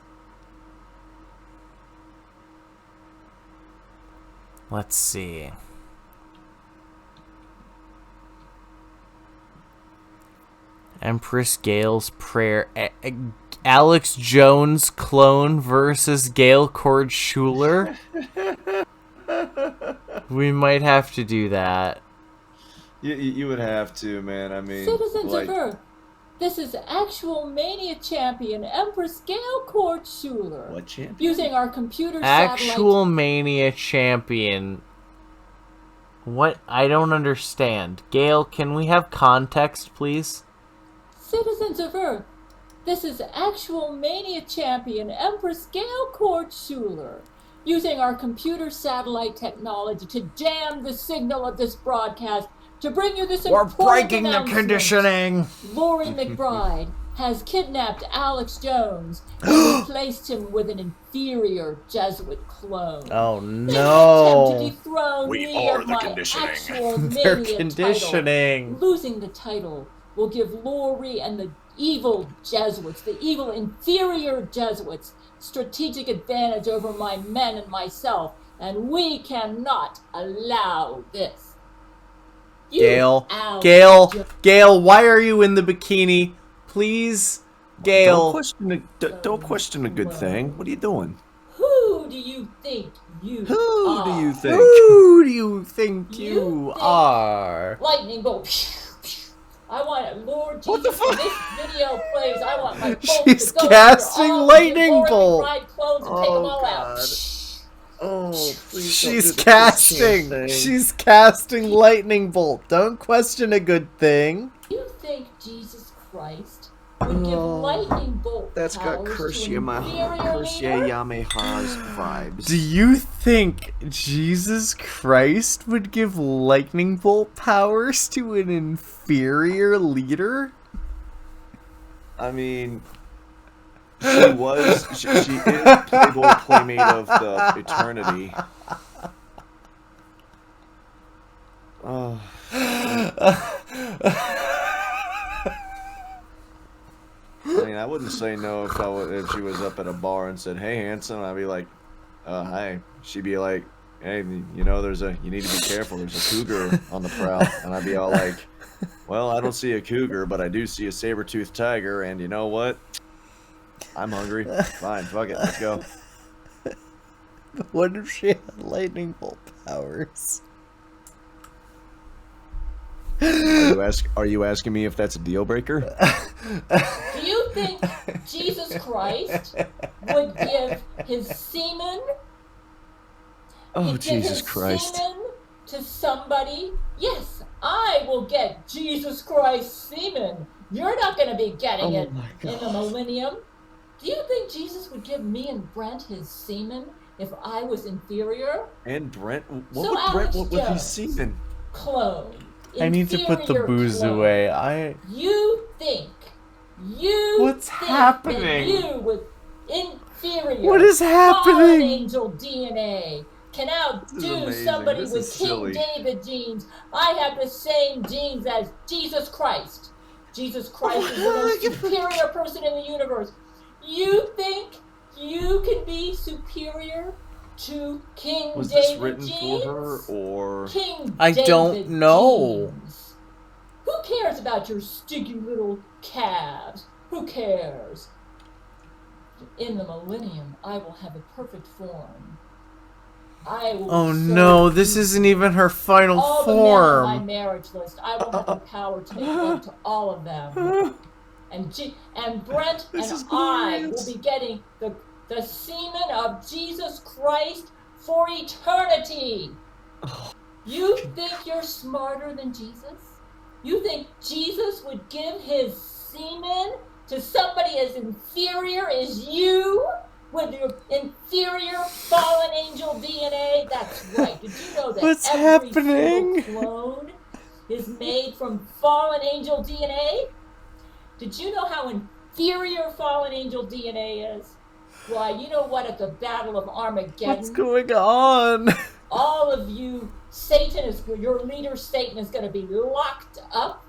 Let's see. Empress Gale's prayer. Alex Jones clone versus Gail Cord Schuler. We might have to do that. You would have to, man. I mean, Citizens like, of Earth, this is actual Mania champion Empress Gail Schuler. what champion? Using our computer Actual Mania champion. What? I don't understand. Gail, can we have context, please? Citizens of Earth, this is actual Mania champion Empress Gail Schuler. Using our computer satellite technology to jam the signal of this broadcast to bring you this important announcement. conditioning. Lori McBride has kidnapped Alex Jones and replaced him with an inferior Jesuit clone. Oh They attempt to no. dethrone We me are of the my conditioning. actual They're Mania conditioning. title. Losing the title will give Lori and the evil Jesuits, the evil inferior Jesuits, strategic advantage over my men and myself, and we cannot allow this. You, Alex Gail, why are you in the bikini? Please, Gail. Don't question a good thing. What are you doing? Who do you think you Who are? do you think? Who do you think You you think- are? Lightning bolt. I want it, Lord Jesus. What the fuck? When this video plays, I want my bolt She's to go casting after all lightning of the bolt. Lori McBride clones and take them all out. Oh, please She's casting. She's casting lightning bolt. Don't question a good thing. You think Jesus Christ would give lightning bolt That's got powers to inferior leader? Yameha's vibes. Do you think Jesus Christ would give lightning bolt powers to an inferior leader? I mean, she is Playboy Playmate of the Eternity. Oh. I mean, I wouldn't say no if she was up at a bar and said, "Hey, handsome." I'd be like, "Hi." She'd be like, "Hey, you know, you need to be careful. There's a cougar on the prowl." And I'd be all like, "Well, I don't see a cougar, but I do see a saber-toothed tiger, and you know what? I'm hungry. Fine, fuck it, let's go." What if she had lightning bolt powers? Are you asking me if that's a deal breaker? Do you think Jesus Christ would give his semen? Oh, He'd give Jesus his Christ. semen to somebody? Yes, I will get Jesus Christ's semen. You're not going to be getting it in the millennium. Do you think Jesus would give me and Brent his semen if I was inferior? And Brent? What So would Brent Alex want with his Jones. semen? Clone. I need to put the Inferior booze clone. away. You think What's think happening? that you with inferior What is happening? fallen angel DNA can This is outdo amazing. somebody This with is King silly. David genes. I have the same genes as Jesus Christ. Jesus Christ is the most superior person in the universe. You think you can be superior to King Was David this written genes? for her, or... King I David don't know. genes. Who cares about your sticky little calves? Who cares? In the millennium, I will have a perfect form. I will Oh serve no, this you. isn't even her final All the men on my form. marriage list. I will have the power to make love to all of them. And Brent This and is I glorious. will be getting the semen of Jesus Christ for eternity. You think you're smarter than Jesus? You think Jesus would give his semen to somebody as inferior as you? With your inferior fallen angel DNA? That's right. Did you know that What's every happening? single clone is made from fallen angel DNA? Did you know how inferior fallen angel DNA is? Why, you know what? At the Battle of Armageddon, What's going on? all of you, your leader Satan is going to be locked up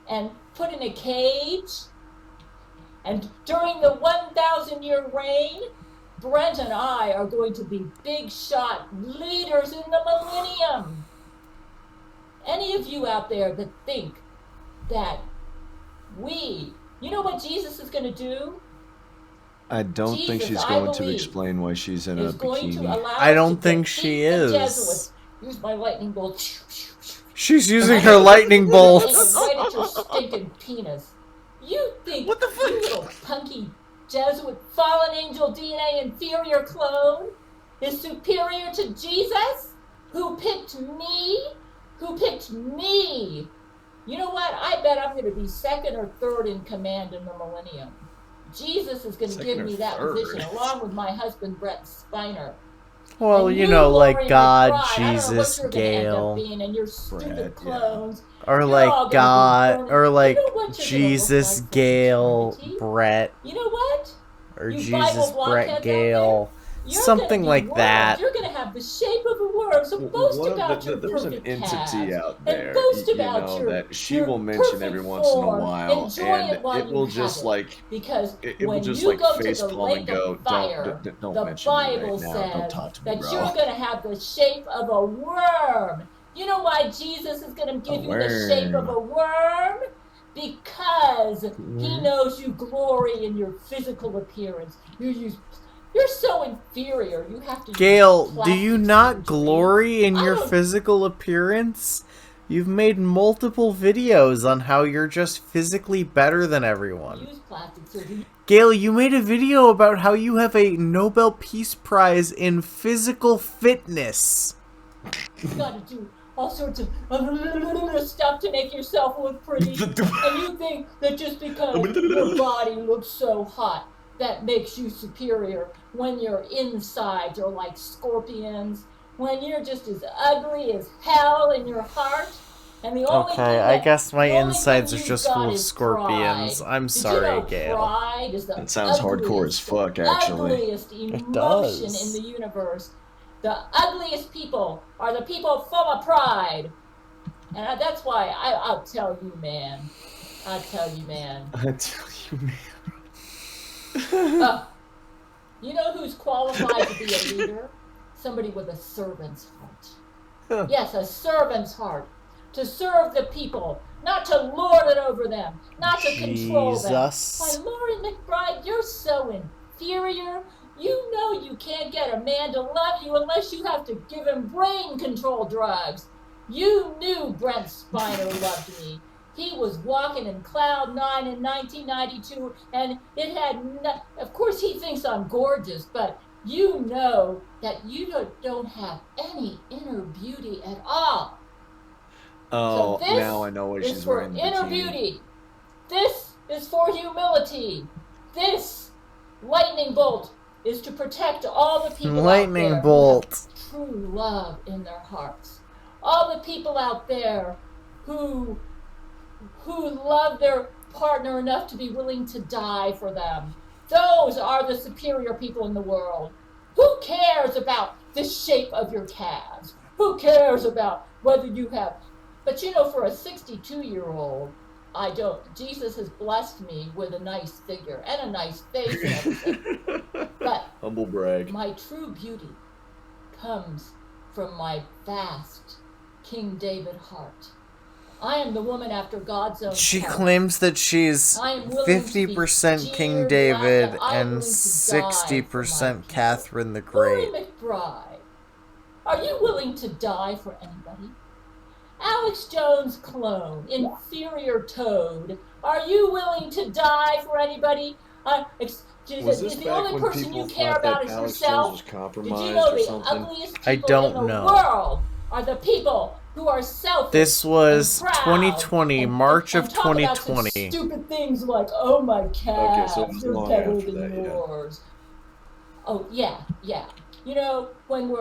and put in a cage. And during the 1,000-year reign, Brent and I are going to be big shot leaders in the millennium. Any of you out there that think that you know what Jesus is going to do? I don't think Jesus, she's I going to believe, explain why she's in a Is going to bikini. allow I us don't to think defeat she the is. Jesuits, use my lightning bolt. She's using her lightning bolts. Right at your stinking penis. You think What the fuck? you little punky Jesuit fallen angel DNA inferior clone is superior to Jesus? Who picked me? Who picked me? You know what? I bet I'm going to be second or third in command in the millennium. Jesus is going to Second give or me that third? position along with my husband Brett Spiner. Well, And you know, like Lori God, McBride, I don't know what Jesus, you're gonna end up Gail, being, and your stupid Brett, yeah. clones. or You're all like gonna be God, burning- or like You know what you're gonna look Jesus, like for Gail, eternity? Brett, You know what? or You Jesus, Bible blockheads Brett, out Gail, You're something gonna be like worms. that. You're gonna have the shape of a worm, so boast One of about your there's an perfect entity calves, out there, and boast you about know, your that she your will mention perfect every once in a form. while, Enjoy and it while it you will have just it. like Because it will when just you like go to face the palm lake and go, of fire, don't the mention me Bible right now, don't says talk to me, that bro. you're going to have the shape of a worm. You know why Jesus is going to give you the shape of a worm? Because he knows you glory in your physical appearance. You're so inferior. You have to. Gail, use do you plastic not surgery. glory in I your don't- physical appearance? You've made multiple videos on how you're just physically better than everyone. Use plastic surgery. Gail, you made a video about how you have a Nobel Peace Prize in physical fitness. You got to do all sorts of stuff to make yourself look pretty. And you think that just because your body looks so hot, that makes you superior when your insides are like scorpions, when you're just as ugly as hell in your heart. And the only Okay, thing I that- guess my the only insides thing are you've just got full of is scorpions. pride. I'm Did sorry, you know Gail. Pride is the That sounds hardcore as fuck, actually. ugliest emotion does. in the universe. The ugliest people are the people full of pride. And that's why I'll tell you, man. I'll tell you, man. I tell you, man. You know who's qualified to be a leader? Somebody with a servant's heart. Yes, a servant's heart. To serve the people, not to lord it over them, not to control them. Jesus. Why, Lori McBride, you're so inferior. You know you can't get a man to love you unless you have to give him brain control drugs. You knew Brent Spiner loved me. He was walking in Cloud 9 in 1992, and it had of course he thinks I'm gorgeous, but you know that you don't have any inner beauty at all. Oh, So this now I know why is she's for wearing the inner bikini. beauty. This is for humility. This lightning bolt is to protect all the people Lightning out there bolt. who have true love in their hearts. All the people out there who love their partner enough to be willing to die for them. Those are the superior people in the world. Who cares about the shape of your calves? Who cares about whether you have... But you know, for a 62-year-old, Jesus has blessed me with a nice figure and a nice face and everything. But Humble brag. my true beauty comes from my vast King David heart. I am the woman after God's own She heart. claims that she's I am willing to be 50% King jeered, David laughed at. I am and willing to die for my 60% people. Catherine the Lori Great. McBride, are you willing to die for anybody? Alex Jones' clone, inferior toad, are you willing to die for anybody? Is this the back only when person you people care thought that about is Alex yourself? Jones was Did compromised you know or the something? ugliest I people don't in the know. world are the people who are selfish? This was and proud 2020, and March of talk about some 2020. stupid things like, oh my calves, so it was they're long better after than that, yeah. yours. Oh yeah. You know, when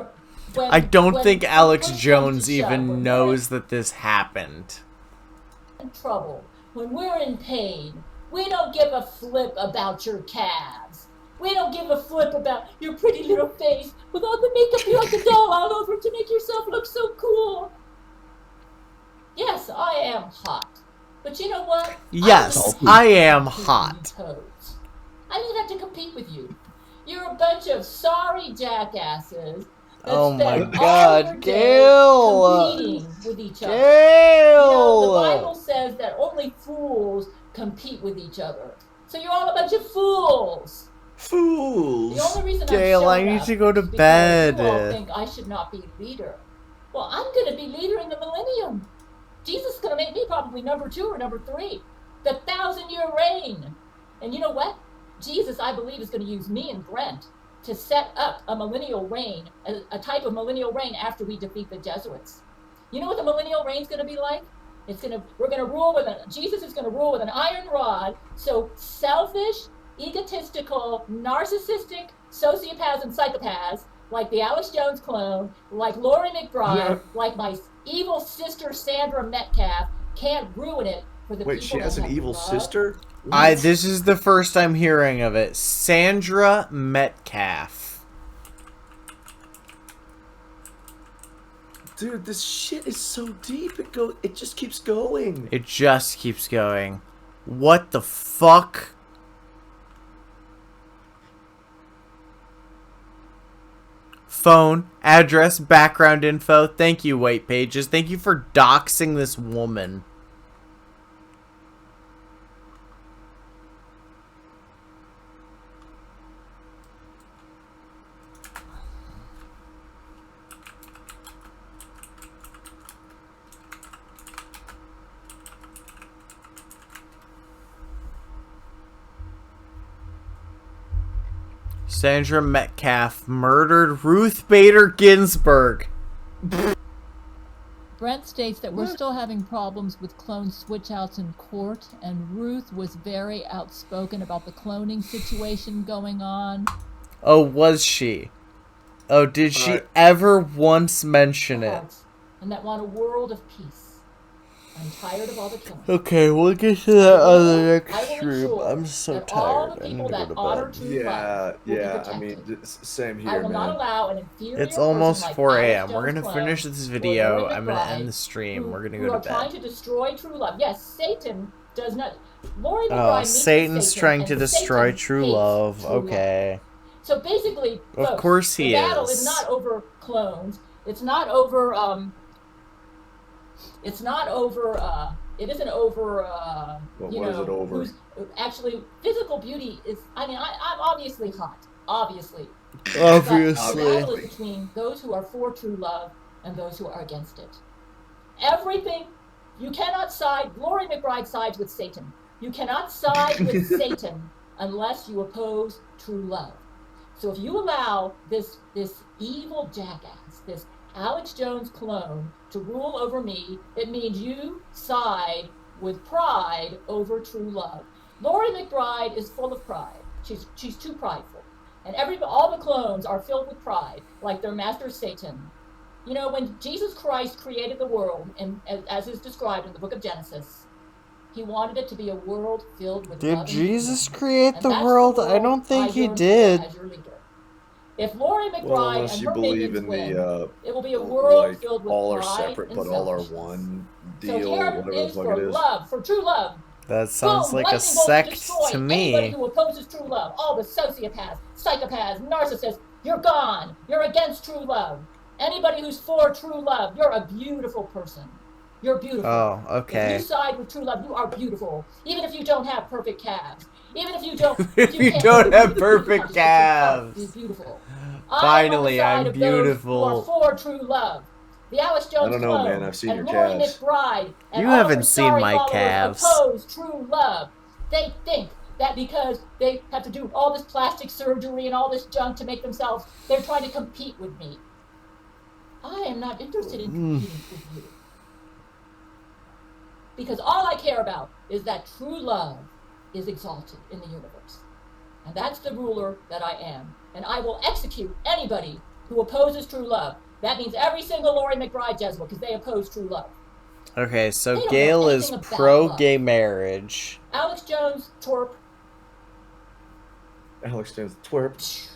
I don't think when Alex push comes Jones to shove, even when knows that this happened. we're in trouble, when we're in pain, we don't give a flip about your calves. We don't give a flip about your pretty little face with all the makeup you like a doll all over to make yourself look so cool. Yes, I am hot. But you know what? Yes, I am hot. Toads. I don't have to compete with you. You're a bunch of sorry jackasses that Oh my spend God, all your Gail! day competing with each other. You know, the Gail! Bible says that only fools compete with each other. So you're all a bunch of fools. Fools. The only reason Gail, I'm I showing need up to go to is because bed. You all think I should not be leader. Well, I'm going to be leader in the millennium. Jesus is going to make me probably number 2 or number 3. The 1,000-year reign. And you know what? Jesus, I believe, is going to use me and Brent to set up a millennial reign, a type of millennial reign after we defeat the Jesuits. You know what the millennial reign is going to be like? We're going to rule Jesus is going to rule with an iron rod. So selfish, egotistical, narcissistic sociopaths and psychopaths, like the Alex Jones clone, like Laurie McBride, like my evil sister Sandra Metcalf, can't ruin it for the people. Wait, she has an evil love. sister? This is the first I'm hearing of it. Sandra Metcalf. Dude, this shit is so deep. It just keeps going. It just keeps going. What the fuck? Phone, address, background info. Thank you, White Pages. Thank you for doxing this woman. Sandra Metcalf murdered Ruth Bader Ginsburg. Brent states that we're still having problems with clone switch-outs in court, and Ruth was very outspoken about the cloning situation going on. Oh, was she? Oh, did she ever once mention it? And that want a world of peace. I'm tired of all the killing. Okay, we'll get to that on the next I will stream. ensure I'm so that all tired. the I need people to that go to honor bed. true Yeah, love will be yeah. I protected. mean, same I here, will not man. allow an inferior It's almost person like 4 Alex a.m. We're Jones gonna Clone finish this or video. Laurie I'm gonna McBride, end the stream. We're gonna who go are to trying bed. to destroy true love. Yes, Satan does not. Laurie McBride Oh, meets Satan's Satan, trying to and destroy Satan true hates love. true love. Okay. So basically, Of folks, course he the battle is. is not over clones. It's not over. It's not over. It isn't over. What You is know, it over? who's actually physical beauty is. I mean, I'm obviously hot. Obviously. But the Obviously. battle is between those who are for true love and those who are against it. Everything. You cannot side. Laurie McBride sides with Satan. You cannot side with Satan unless you oppose true love. So if you allow this evil jackass, this Alex Jones clone, to rule over me, it means you side with pride over true love. Laurie McBride is full of pride. She's too prideful. And all the clones are filled with pride, like their master Satan. You know, when Jesus Christ created the world, and as is described in the book of Genesis, he wanted it to be a world filled with love Did and Jesus peace. create And the that's world? world I don't think he yearn for did. as your leader. If Laurie McBride Well, unless and you her believe minions in win, the it will be a world like filled with all are pride separate and but all are selfishness. one So deal, here whatever it the is fuck for it is. love, for true love. That sounds Boom, like a lightning bolt sect destroy to anybody me. who opposes true love. All the sociopaths, psychopaths, narcissists, you're gone. You're against true love. Anybody who's for true love, you're a beautiful person. You're beautiful. Oh, If okay. you side with true love, you are beautiful. Even if you don't have perfect calves. Even if you don't. If you can't don't hold have it, you perfect have to stick your heart. calves. You're beautiful. Finally, I'm on I'm the side of those beautiful. who are for true love. The Alex Jones I don't know, clone man. I've seen and your Laurie calves. McBride and You all of haven't her seen sorry my followers calves. oppose true love. They think that because they have to do all this plastic surgery and all this junk to make themselves, they're trying to compete with me. I am not interested in competing with you. Because all I care about is that true love is exalted in the universe. And that's the ruler that I am. And I will execute anybody who opposes true love. That means every single Laurie McBride Jezebel, because they oppose true love. Okay, They so don't know Gail is anything about pro-gay marriage. Alex Jones, twerp. Alex Jones twerp.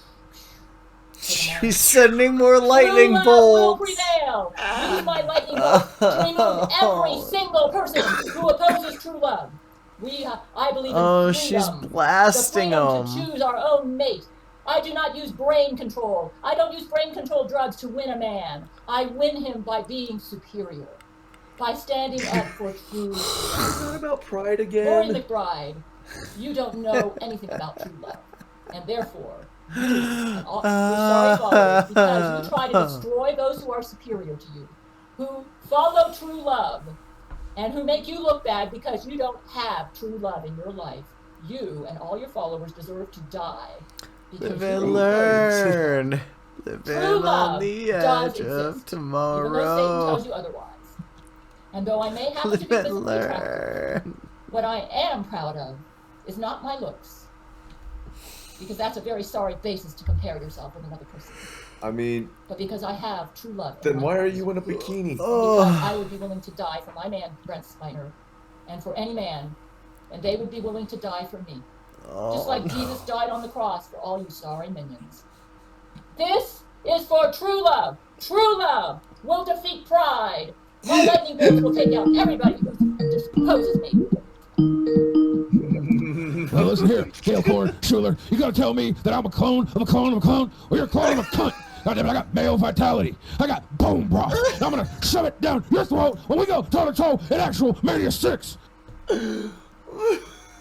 She's sending more lightning True love will bolts. prevail. Use my lightning bolt to remove every single person who opposes true love. I believe in Oh, freedom. she's blasting the freedom him. to choose our own mate. I do not use brain control. I don't use brain control drugs to win a man. I win him by being superior, by standing up for true love. Is that about pride Laurie again? McBride, you don't know anything about true love, and therefore, you and all your sorry followers, because you try to destroy those who are superior to you. who follow true love and who make you look bad because you don't have true love in your life, you and all your followers deserve to die. Live and learn. Living on love the does edge of exist, even though Satan tells tomorrow. you otherwise. And though I may happen to Live be and physically attractive, learn. what I am proud of is not my looks, because that's a very sorry basis to compare yourself with another person, I mean, but because I have true love. in then my why are heart. you in a bikini? Because I would be willing to die for my man, Brent Spiner, and for any man, and they would be willing to die for me. Just like Jesus died on the cross for all you sorry minions. This is for true love. True love will defeat pride. My lightning bolts will take out everybody who disposes me. Now listen here, Gail Cord, Schuler, you gotta tell me that I'm a clone of a clone of a clone, or you're a clone of a cunt. Goddamn it, I got male vitality. I got bone broth. I'm gonna shove it down your throat when we go toe to toe in actual Mania 6.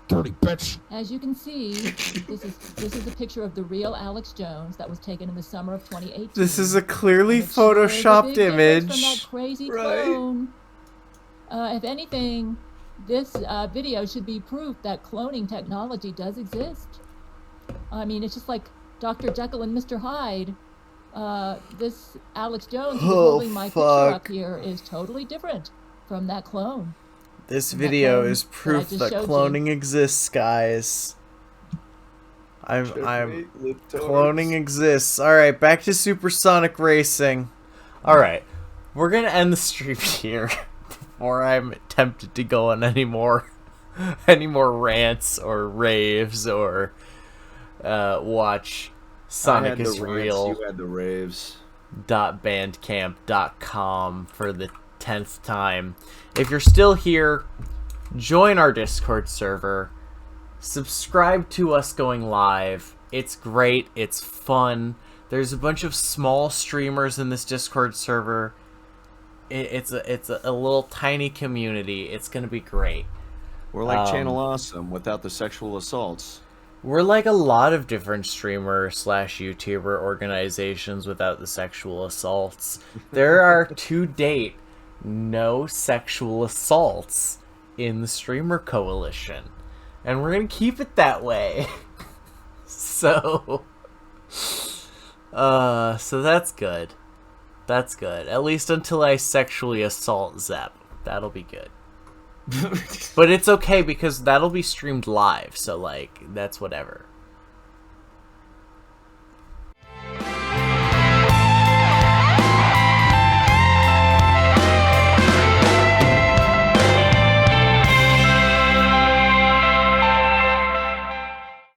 Dirty bitch. As you can see, this is a picture of the real Alex Jones that was taken in the summer of 2018. This is a clearly And it shows a photoshopped big difference from that image. crazy Right. clone. If anything, this video should be proof that cloning technology does exist. I mean, it's just like Dr. Jekyll and Mr. Hyde. This Alex Jones who's holding my picture up fuck. here is totally different from that clone. This That video clone is that I proof just that showed you. cloning exists, guys. I'm cloning exists. Alright, back to supersonic racing. Alright. We're gonna end the stream here before I'm tempted to go on any more rants or raves or watch Sonic is Real. You had the raves. .bandcamp.com for the 10th time. If you're still here, join our Discord server. Subscribe to us going live. It's great. It's fun. There's a bunch of small streamers in this Discord server. It's a little tiny community. It's gonna be great. We're like Channel Awesome without the sexual assaults. We're like a lot of different streamer / YouTuber organizations without the sexual assaults. There are to date no sexual assaults in the streamer coalition, and we're gonna keep it that way. So that's good. That's good. At least until I sexually assault Zep. That'll be good. But it's okay because that'll be streamed live, so like that's whatever.